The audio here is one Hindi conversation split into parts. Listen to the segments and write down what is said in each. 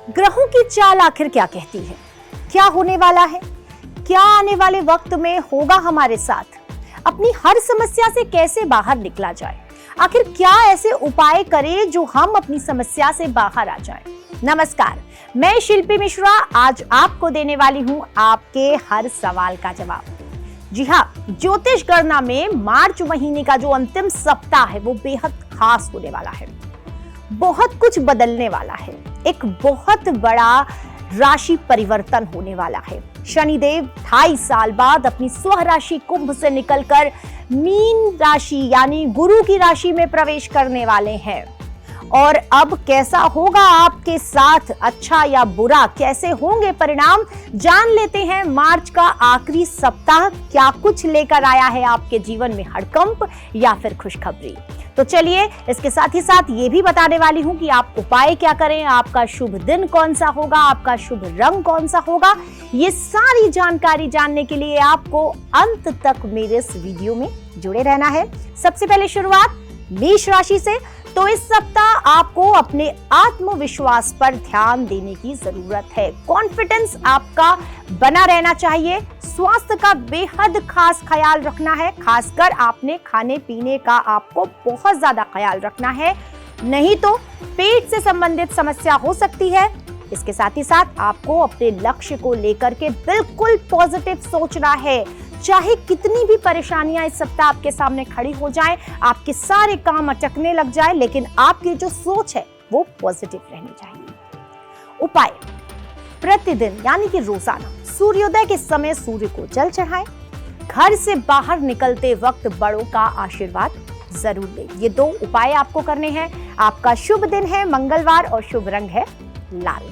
ग्रहों की चाल आखिर क्या कहती है? क्या होने वाला है? क्या आने वाले वक्त में होगा हमारे साथ? अपनी हर समस्या से कैसे बाहर निकला जाए? आखिर क्या ऐसे उपाय करें जो हम अपनी समस्या से बाहर आ जाएं? नमस्कार, मैं शिल्पी मिश्रा आज आपको देने वाली हूं आपके हर सवाल का जवाब। जी हाँ, ज्योतिष गणना में मार्च महीने का जो अंतिम सप्ताह है वो बेहद खास होने वाला है। बहुत कुछ बदलने वाला है। एक बहुत बड़ा राशि परिवर्तन होने वाला है। शनिदेव 2.5 साल बाद अपनी स्वराशि कुंभ से निकलकर मीन राशि यानी गुरु की राशि में प्रवेश करने वाले हैं। और अब कैसा होगा आपके साथ, अच्छा या बुरा, कैसे होंगे परिणाम, जान लेते हैं। मार्च का आखिरी सप्ताह क्या कुछ लेकर आया है आपके जीवन में, हड़कंप या फिर खुशखबरी। तो चलिए, इसके साथ ही साथ ये भी बताने वाली हूं कि आप उपाय क्या करें, आपका शुभ दिन कौन सा होगा, आपका शुभ रंग कौन सा होगा। ये सारी जानकारी जानने के लिए आपको अंत तक मेरे इस वीडियो में जुड़े रहना है। सबसे पहले शुरुआत मेष राशि से। तो इस सप्ताह आपको अपने आत्मविश्वास पर ध्यान देने की जरूरत है। कॉन्फिडेंस आपका बना रहना चाहिए। स्वास्थ्य का बेहद खास ख्याल रखना है। खासकर आपने खाने पीने का आपको बहुत ज्यादा ख्याल रखना है, नहीं तो पेट से संबंधित समस्या हो सकती है। इसके साथ ही साथ आपको अपने लक्ष्य को लेकर के बिल्कुल पॉजिटिव सोचना है। चाहे कितनी भी परेशानियां इस सप्ताह आपके सामने खड़ी हो जाएं, आपके सारे काम अटकने लग जाए, लेकिन आपकी जो सोच है वो पॉजिटिव रहनी चाहिए। उपाय, प्रतिदिन यानी कि रोजाना सूर्योदय के समय सूर्य को जल चढ़ाएं। घर से बाहर निकलते वक्त बड़ों का आशीर्वाद जरूर लें। ये 2 उपाय आपको करने हैं। आपका शुभ दिन है मंगलवार और शुभ रंग है लाल।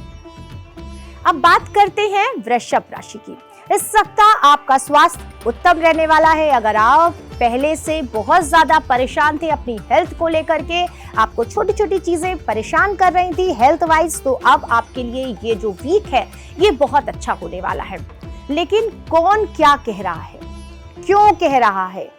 अब बात करते हैं वृषभ राशि की। इस सप्ताह आपका स्वास्थ्य उत्तम रहने वाला है। अगर आप पहले से बहुत ज्यादा परेशान थे अपनी हेल्थ को लेकर के, आपको छोटी छोटी चीजें परेशान कर रही थी हेल्थ वाइज, तो अब आपके लिए ये जो वीक है ये बहुत अच्छा होने वाला है। लेकिन कौन क्या कह रहा है, क्यों कह रहा है,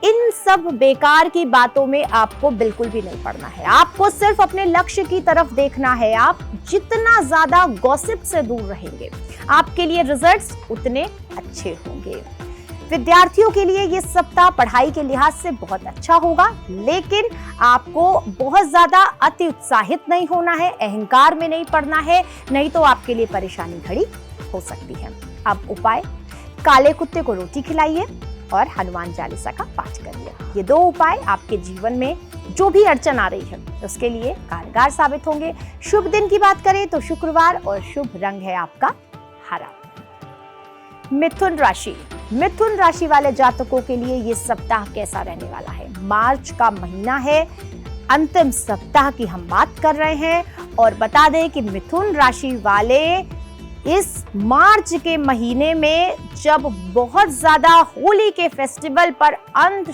इन सब बेकार की बातों में आपको बिल्कुल भी नहीं पड़ना है। आपको सिर्फ अपने लक्ष्य की तरफ देखना है। आप जितना ज्यादा गॉसिप से दूर रहेंगे, आपके लिए रिजल्ट्स उतने अच्छे होंगे। विद्यार्थियों के लिए ये सप्ताह पढ़ाई के लिहाज से बहुत अच्छा होगा, लेकिन आपको बहुत ज्यादा अति उत्साहित नहीं होना है, अहंकार में नहीं पड़ना है, नहीं तो आपके लिए परेशानी खड़ी हो सकती है। अब उपाय, काले कुत्ते को रोटी खिलाइए और हनुमान चालीसा का पाठ करिए। ये 2 उपाय आपके जीवन में जो भी अड़चन आ रही है उसके लिए कारगर साबित होंगे। शुभ दिन की बात करें तो शुक्रवार और शुभ रंग है आपका हरा। मिथुन राशि। मिथुन राशि वाले जातकों के लिए ये सप्ताह कैसा रहने वाला है? मार्च का महीना है, अंतिम सप्ताह की हम बात कर रहे हैं। और बता दें कि मिथुन राशि वाले इस मार्च के महीने में जब बहुत ज्यादा होली के फेस्टिवल पर अंत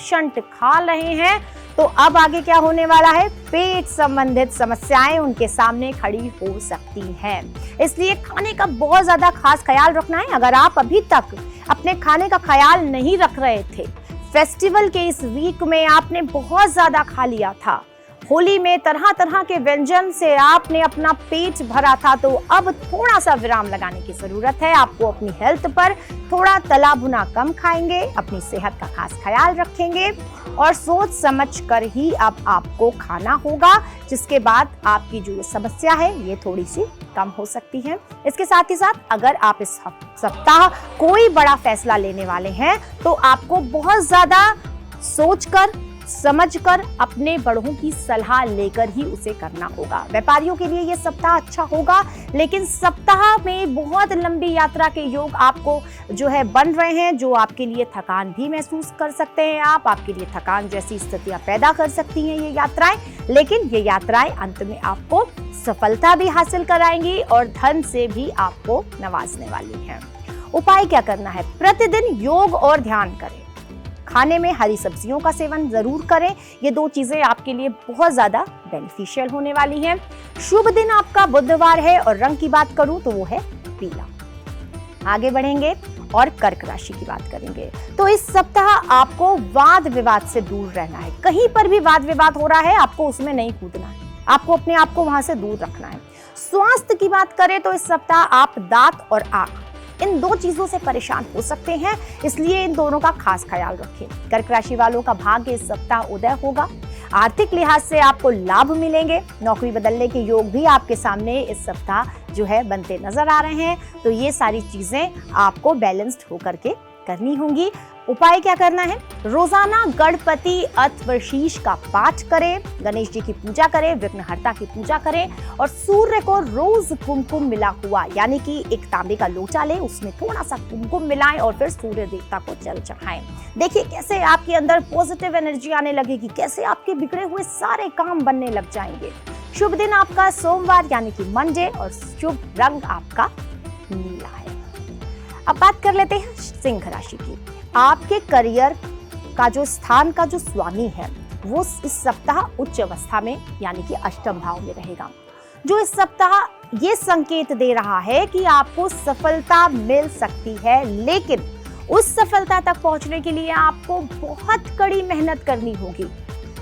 खा रहे हैं, तो अब आगे क्या होने वाला है, पेट संबंधित समस्याएं उनके सामने खड़ी हो सकती हैं। इसलिए खाने का बहुत ज्यादा खास ख्याल रखना है। अगर आप अभी तक अपने खाने का ख्याल नहीं रख रहे थे, फेस्टिवल के इस वीक में आपने बहुत ज्यादा खा लिया था, होली में तरह तरह के व्यंजन से आपने अपना पेट भरा था, तो अब थोड़ा सा विराम लगाने की जरूरत है। आपको अपनी हेल्थ पर थोड़ा तला भुना कम खाएंगे, अपनी सेहत का खास ख्याल रखेंगे और सोच समझ कर ही अब आपको खाना होगा, जिसके बाद आपकी जो ये समस्या है ये थोड़ी सी कम हो सकती है। इसके साथ ही साथ अगर आप इस सप्ताह कोई बड़ा फैसला लेने वाले हैं तो आपको बहुत ज्यादा सोचकर समझकर अपने बड़ों की सलाह लेकर ही उसे करना होगा। व्यापारियों के लिए यह सप्ताह अच्छा होगा, लेकिन सप्ताह में बहुत लंबी यात्रा के योग आपको जो है बन रहे हैं, जो आपके लिए थकान भी महसूस कर सकते हैं। आपके लिए थकान जैसी स्थितियां पैदा कर सकती हैं ये यात्राएं, लेकिन ये यात्राएं अंत में आपको सफलता भी हासिल कराएंगी और धन से भी आपको नवाजने वाली है। उपाय क्या करना है? प्रतिदिन योग और ध्यान करें। खाने में हरी सब्जियों का सेवन जरूर करें। ये 2 चीजें आपके लिए बहुत ज्यादा बेनिफिशियल होने वाली हैं। शुभ दिन आपका बुधवार है और रंग की बात करूं तो वो है पीला। आगे बढ़ेंगे और कर्क राशि की बात करेंगे। तो इस सप्ताह आपको वाद विवाद से दूर रहना है। कहीं पर भी वाद विवाद हो रहा है, आपको उसमें नहीं कूदना है, आपको अपने आप को वहां से दूर रखना है। स्वास्थ्य की बात करें तो इस सप्ताह आप दांत और आंख इन दो चीजों से परेशान हो सकते हैं, इसलिए इन दोनों का खास ख्याल रखें। कर्क राशि वालों का भाग्य इस सप्ताह उदय होगा। आर्थिक लिहाज से आपको लाभ मिलेंगे। नौकरी बदलने के योग भी आपके सामने इस सप्ताह जो है बनते नजर आ रहे हैं। तो ये सारी चीजें आपको बैलेंस्ड होकर के करनी होंगी। उपाय क्या करना है? रोजाना गणपति अथर्वशीष का पाठ करें, गणेश जी की पूजा करें, विघ्नहर्ता की पूजा करें और सूर्य को रोज कुमकुम मिला हुआ यानी कि एक तांबे का लोटा लें, उसमें थोड़ा सा कुमकुम मिलाएं और फिर सूर्य देवता को जल चढ़ाएं। देखिए कैसे आपके अंदर पॉजिटिव एनर्जी आने लगेगी, कैसे आपके बिगड़े हुए सारे काम बनने लग जाएंगे। शुभ दिन आपका सोमवार यानी कि मंडे और शुभ रंग आपका नीला है। अब बात कर लेते हैं सिंह राशि की। आपके करियर का जो स्थान का जो स्वामी है वो इस सप्ताह उच्च अवस्था में यानी कि अष्टम भाव में रहेगा, जो इस सप्ताह ये संकेत दे रहा है कि आपको सफलता मिल सकती है, लेकिन उस सफलता तक पहुंचने के लिए आपको बहुत कड़ी मेहनत करनी होगी।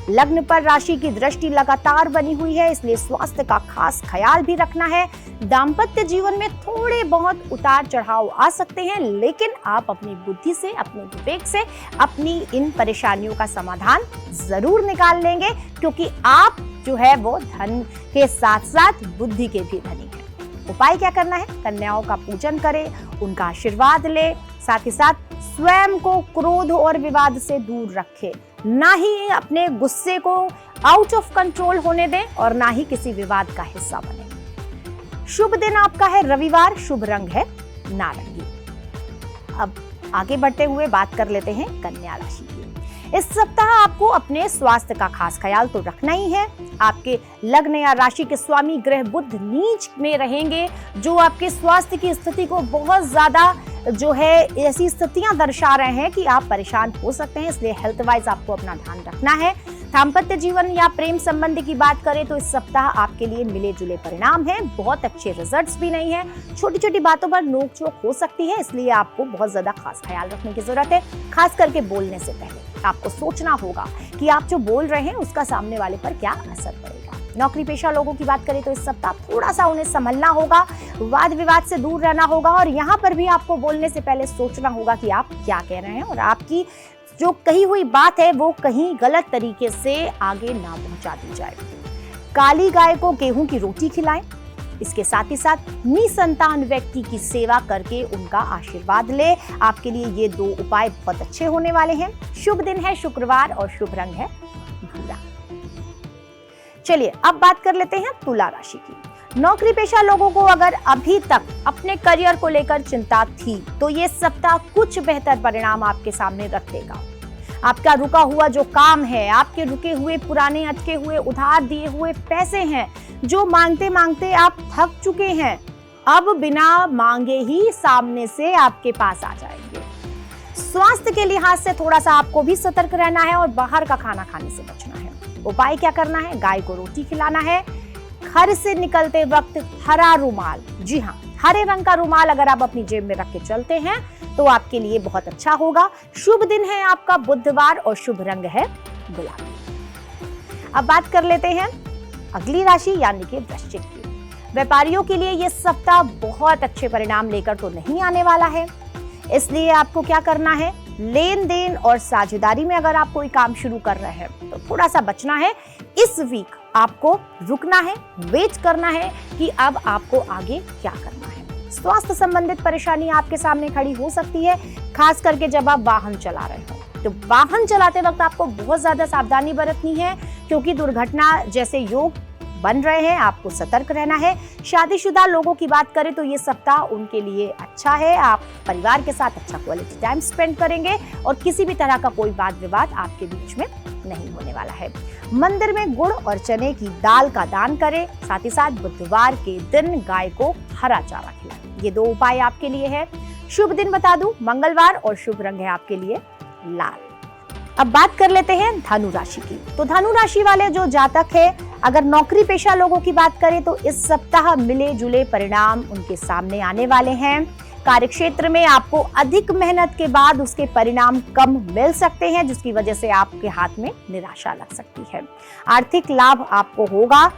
लग्न पर राशि की दृष्टि लगातार बनी हुई है, इसलिए स्वास्थ्य का खास ख्याल भी रखना है। दाम्पत्य जीवन में थोड़े बहुत उतार चढ़ाव आ सकते हैं, लेकिन आप अपनी बुद्धि से, अपने विवेक से अपनी इन परेशानियों का समाधान जरूर निकाल लेंगे, क्योंकि आप जो है वो धन के साथ साथ बुद्धि के भी धनी हैं। उपाय क्या करना है? कन्याओं का पूजन करें, उनका आशीर्वाद ले, साथ ही साथ स्वयं को क्रोध और विवाद से दूर रखें, ना ही अपने गुस्से को आउट ऑफ कंट्रोल होने दें और ना ही किसी विवाद का हिस्सा बने। शुभ दिन आपका है रविवार, शुभ रंग है नारंगी। अब आगे बढ़ते हुए बात कर लेते हैं कन्या राशि की। इस सप्ताह आपको अपने स्वास्थ्य का खास ख्याल तो रखना ही है। आपके लग्न या राशि के स्वामी ग्रह बुध नीच में रहेंगे, जो आपके स्वास्थ्य की स्थिति को बहुत ज्यादा जो है ऐसी स्थितियां दर्शा रहे हैं कि आप परेशान हो सकते हैं, इसलिए हेल्थ वाइज आपको अपना ध्यान रखना है। दाम्पत्य जीवन या प्रेम संबंध की बात करें तो इस सप्ताह आपके लिए मिले जुले परिणाम हैं, बहुत अच्छे रिजल्ट्स भी नहीं है। छोटी छोटी बातों पर नोक-झोंक हो सकती है, इसलिए आपको बहुत ज्यादा खास ख्याल रखने की जरूरत है। खास करके बोलने से पहले आपको सोचना होगा कि आप जो बोल रहे हैं उसका सामने वाले पर क्या असर पड़ेगा। नौकरी पेशा लोगों की बात करें तो इस सप्ताह थोड़ा सा उन्हें संभलना होगा, वाद विवाद से दूर रहना होगा और यहाँ पर भी आपको बोलने से पहले सोचना होगा कि आप क्या कह रहे हैं और आपकी जो कही हुई बात है वो कहीं गलत तरीके से आगे ना पहुंचा दी जाए। काली गाय को गेहूं की रोटी खिलाएं। इसके साथ ही साथ निसंतान व्यक्ति की सेवा करके उनका आशीर्वाद ले। आपके लिए ये दो उपाय बहुत अच्छे होने वाले हैं। शुभ दिन है शुक्रवार और शुभ रंग है भूरा। चलिए अब बात कर लेते हैं तुला राशि की। नौकरी पेशा लोगों को अगर अभी तक अपने करियर को लेकर चिंता थी तो ये सप्ताह कुछ बेहतर परिणाम आपके सामने रख देगा। आपका रुका हुआ जो काम है, आपके रुके हुए पुराने अटके हुए उधार दिए हुए पैसे हैं, जो मांगते मांगते आप थक चुके हैं, अब बिना मांगे ही सामने से आपके पास आ जाएंगे। स्वास्थ्य के लिहाज से थोड़ा सा आपको भी सतर्क रहना है और बाहर का खाना खाने से बचना है। उपाय क्या करना है? गाय को रोटी खिलाना है। घर से निकलते वक्त हरा रुमाल, जी हाँ, हरे रंग का रुमाल अगर आप अपनी जेब में रख के चलते हैं तो आपके लिए बहुत अच्छा होगा। शुभ दिन है आपका बुधवार और शुभ रंग है गुलाबी। अब बात कर लेते हैं अगली राशि यानी कि वृश्चिक की। व्यापारियों के लिए यह सप्ताह बहुत अच्छे परिणाम लेकर तो नहीं आने वाला है, इसलिए आपको क्या करना है? लेन देन और साझेदारी में अगर आप कोई काम शुरू कर रहे हैं तो थोड़ा सा बचना है। इस वीक आपको रुकना है, वेट करना है कि अब आपको आगे क्या करना है। स्वास्थ्य संबंधित परेशानी आपके सामने खड़ी हो सकती है, खास करके जब आप वाहन चला रहे हो। तो वाहन चलाते वक्त आपको बहुत ज्यादा सावधानी बरतनी है, क्योंकि दुर्घटना जैसे योग बन रहे हैं, आपको सतर्क रहना है। शादीशुदा लोगों की बात करें तो ये सप्ताह उनके लिए अच्छा है। आप परिवार के साथ अच्छा क्वालिटी टाइम स्पेंड करेंगे और किसी भी तरह का कोई वाद विवाद आपके बीच में नहीं होने वाला है। मंदिर में गुड़ और चने की दाल का दान करें, साथ ही साथ बुधवार के दिन गाय को हरा चारा खिलाएं। ये दो उपाय आपके लिए है। शुभ दिन बता दूं, मंगलवार और शुभ रंग है आपके लिए लाल। अब बात कर लेते हैं धनु राशि की। तो धनु राशि वाले जो जातक है, अगर नौकरी पेशा लोगों की बात करें तो इस सप्ताह मिले जुले परिणाम उनके सामने आने वाले हैं। कार्यक्षेत्र में आपको अधिक मेहनत के बाद उसके परिणाम कम मिल सकते हैं, जिसकी वजह से आपके हाथ में निराशा लग सकती है। आर्थिक लाभ आपको होगा।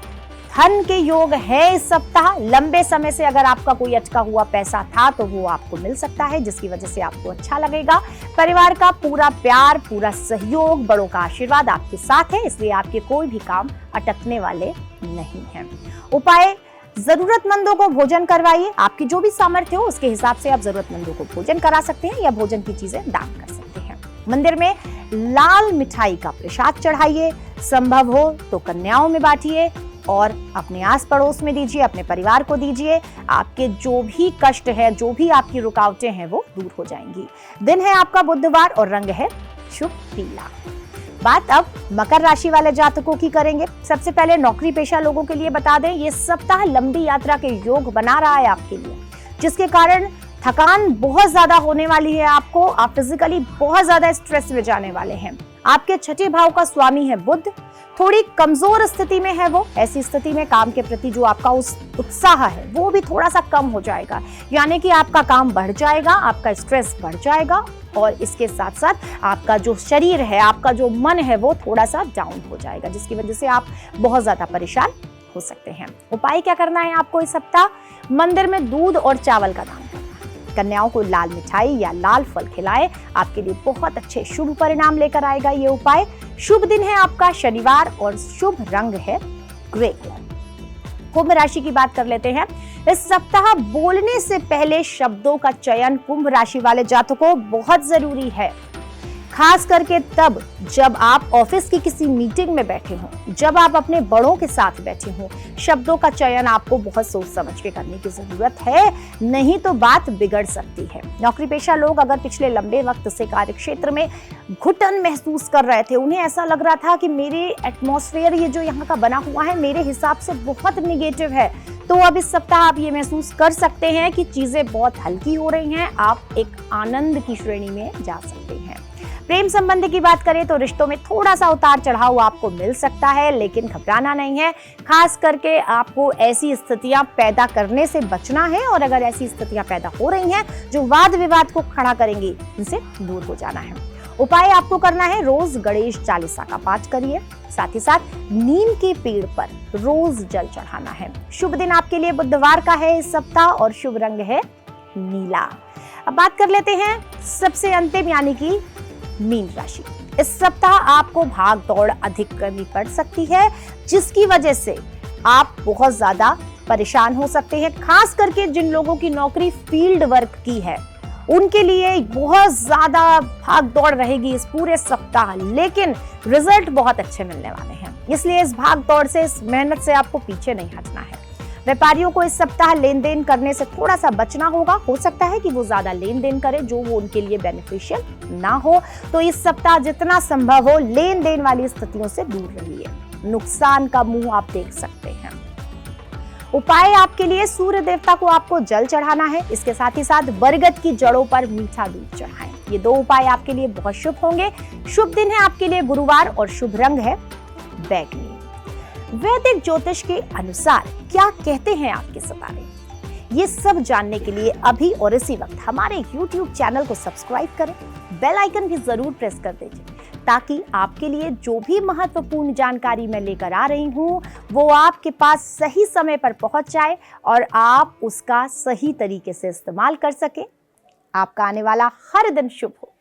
धन के योग है इस सप्ताह। लंबे समय से अगर आपका कोई अटका हुआ पैसा था तो वो आपको मिल सकता है, जिसकी वजह से आपको अच्छा लगेगा। परिवार का पूरा प्यार, पूरा सहयोग, बड़ों का आशीर्वाद आपके साथ है, इसलिए आपके कोई भी काम अटकने वाले नहीं हैं। उपाय, जरूरतमंदों को भोजन करवाइए। आपकी जो भी सामर्थ्य हो उसके हिसाब से आप जरूरतमंदों को भोजन करा सकते हैं या भोजन की चीजें दान कर सकते हैं। मंदिर में लाल मिठाई का प्रसाद चढ़ाइए। संभव हो तो कन्याओं में बांटिए और अपने आस पड़ोस में दीजिए, अपने परिवार को दीजिए। आपके जो भी कष्ट है, जो भी आपकी रुकावटें हैं, वो दूर हो जाएंगी। दिन है आपका बुधवार और रंग है शुभ पीला। बात अब मकर राशि वाले जातकों की करेंगे। सबसे पहले नौकरी पेशा लोगों के लिए बता दें, ये सप्ताह लंबी यात्रा के योग बना रहा है आपके लिए, जिसके कारण थकान बहुत ज्यादा होने वाली है आपको। आप फिजिकली बहुत ज्यादा स्ट्रेस में जाने वाले हैं। आपके छठे भाव का स्वामी है बुध, थोड़ी कमजोर स्थिति में है वो। ऐसी स्थिति में काम के प्रति जो आपका उत्साह है वो भी थोड़ा सा कम हो जाएगा, यानी कि आपका काम बढ़ जाएगा, आपका स्ट्रेस बढ़ जाएगा और इसके साथ साथ आपका जो शरीर है, आपका जो मन है वो थोड़ा सा डाउन हो जाएगा, जिसकी वजह से आप बहुत ज्यादा परेशान हो सकते हैं। उपाय क्या करना है आपको इस सप्ताह? मंदिर में दूध और चावल का दान करना है। कन्याओं को लाल मिठाई या लाल फल खिलाएं, आपके लिए बहुत अच्छे शुभ परिणाम लेकर आएगा ये उपाय। शुभ दिन है आपका शनिवार और शुभ रंग है ग्रे कलर। कुंभ राशि की बात कर लेते हैं। इस सप्ताह बोलने से पहले शब्दों का चयन कुंभ राशि वाले जातकों बहुत जरूरी है, खास करके तब जब आप ऑफिस की किसी मीटिंग में बैठे हों, जब आप अपने बड़ों के साथ बैठे हों। शब्दों का चयन आपको बहुत सोच समझ के करने की जरूरत है, नहीं तो बात बिगड़ सकती है। नौकरी पेशा लोग अगर पिछले लंबे वक्त से कार्य क्षेत्र में घुटन महसूस कर रहे थे, उन्हें ऐसा लग रहा था कि मेरे एटमॉस्फेयर, ये जो यहाँ का बना हुआ है, मेरे हिसाब से बहुत निगेटिव है, तो अब इस सप्ताह आप ये महसूस कर सकते हैं कि चीजें बहुत हल्की हो रही हैं। आप एक आनंद की श्रेणी में जा सकते हैं। प्रेम संबंध की बात करें तो रिश्तों में थोड़ा सा उतार चढ़ाव आपको मिल सकता है, लेकिन घबराना नहीं है। खास करके आपको ऐसी स्थितियां पैदा करने से बचना है और अगर ऐसी स्थितियां पैदा हो रही हैं जो वाद विवाद को खड़ा करेंगी, इनसे दूर हो जाना है। उपाय आपको करना है, रोज गणेश चालीसा का पाठ करिए, साथ ही साथ नीम के पेड़ पर रोज जल चढ़ाना है। शुभ दिन आपके लिए बुधवार का है इस सप्ताह और शुभ रंग है नीला। अब बात कर लेते हैं सबसे अंतिम यानी कि मीन राशि। इस सप्ताह आपको भाग दौड़ अधिक करनी पड़ सकती है, जिसकी वजह से आप बहुत ज्यादा परेशान हो सकते हैं। खास करके जिन लोगों की नौकरी फील्ड वर्क की है, उनके लिए बहुत ज्यादा भाग दौड़ रहेगी इस पूरे सप्ताह, लेकिन रिजल्ट बहुत अच्छे मिलने वाले हैं। इसलिए इस भाग दौड़ से, इस मेहनत से आपको पीछे नहीं हटना है। व्यापारियों को इस सप्ताह लेन देन करने से थोड़ा सा बचना होगा। हो सकता है कि वो ज्यादा लेन देन करें जो वो उनके लिए बेनिफिशियल ना हो, तो इस सप्ताह जितना संभव हो लेन देन वाली स्थितियों से दूर रहिए। नुकसान का मुंह आप देख सकते हैं। उपाय आपके लिए, सूर्य देवता को आपको जल चढ़ाना है, इसके साथ ही साथ बरगद की जड़ों पर मीठा दूध चढ़ाएं। ये दो उपाय आपके लिए बहुत शुभ होंगे। शुभ दिन है आपके लिए गुरुवार और शुभ रंग है बैगनी। वैदिक ज्योतिष के अनुसार क्या कहते हैं आपके सितारे, ये सब जानने के लिए अभी और इसी वक्त हमारे YouTube चैनल को सब्सक्राइब करें, बेल आइकन भी जरूर प्रेस कर दीजिए, ताकि आपके लिए जो भी महत्वपूर्ण जानकारी मैं लेकर आ रही हूँ वो आपके पास सही समय पर पहुंच जाए और आप उसका सही तरीके से इस्तेमाल कर सके। आपका आने वाला हर दिन शुभ हो।